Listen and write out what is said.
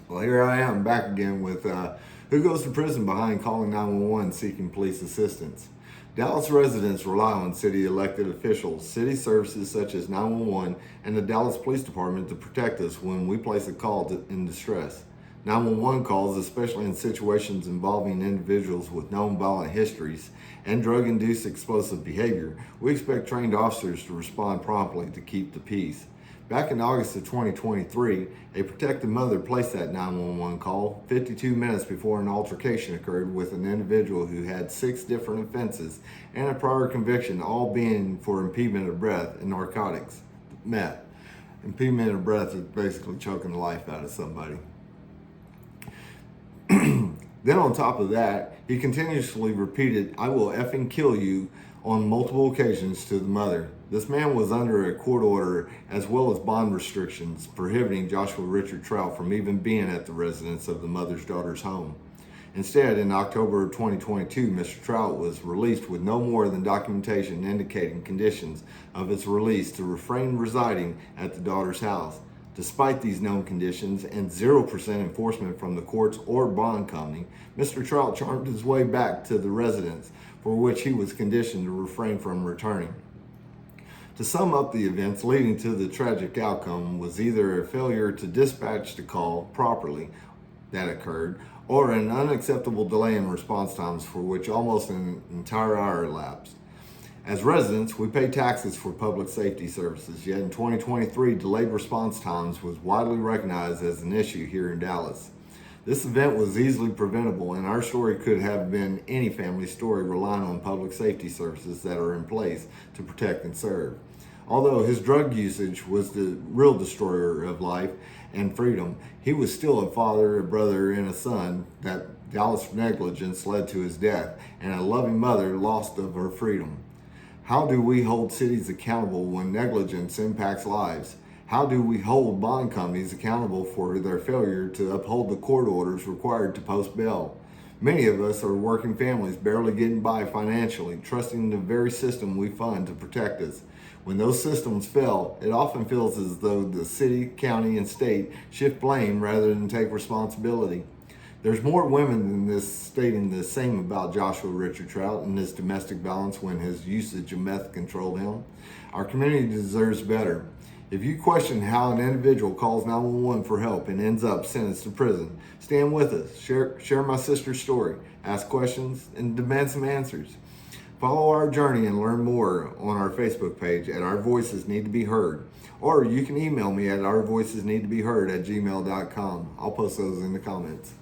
Well, here I am back again with who goes to prison behind calling 911 seeking police assistance. Dallas residents rely on city elected officials, city services such as 911, and the Dallas Police Department to protect us when we place a call in distress. 911 calls, especially in situations involving individuals with known violent histories and drug induced explosive behavior, we expect trained officers to respond promptly to keep the peace. Back in August of 2023, a protected mother placed that 911 call 52 minutes before an altercation occurred with an individual who had 6 different offenses and a prior conviction, all being for impediment of breath and narcotics, meth. Impediment of breath is basically choking the life out of somebody. Then on top of that, he continuously repeated, "I will effing kill you," on multiple occasions to the mother. This man was under a court order as well as bond restrictions prohibiting Joshua Richard Trout from even being at the residence of the mother's daughter's home. Instead, in October of 2022, Mr. Trout was released with no more than documentation indicating conditions of his release to refrain residing at the daughter's house. Despite these known conditions and 0% enforcement from the courts or bond company, Mr. Trout charmed his way back to the residence, for which he was conditioned to refrain from returning. To sum up, the events leading to the tragic outcome was either a failure to dispatch the call properly that occurred, or an unacceptable delay in response times for which almost an entire hour elapsed. As residents, we pay taxes for public safety services, yet in 2023, delayed response times was widely recognized as an issue here in Dallas. This event was easily preventable, and our story could have been any family story relying on public safety services that are in place to protect and serve. Although his drug usage was the real destroyer of life and freedom, he was still a father, a brother, and a son that Dallas negligence led to his death, and a loving mother lost of her freedom. How do we hold cities accountable when negligence impacts lives? How do we hold bond companies accountable for their failure to uphold the court orders required to post bail? Many of us are working families barely getting by financially, trusting the very system we fund to protect us. When those systems fail, it often feels as though the city, county, and state shift blame rather than take responsibility. There's more women than this stating the same about Joshua Richard Trout and his domestic violence when his usage of meth controlled him. Our community deserves better. If you question how an individual calls 911 for help and ends up sentenced to prison, stand with us, share my sister's story, ask questions, and demand some answers. Follow our journey and learn more on our Facebook page at Our Voices Need to Be Heard. Or you can email me at ourvoicesneedtobeheard@gmail.com. I'll post those in the comments.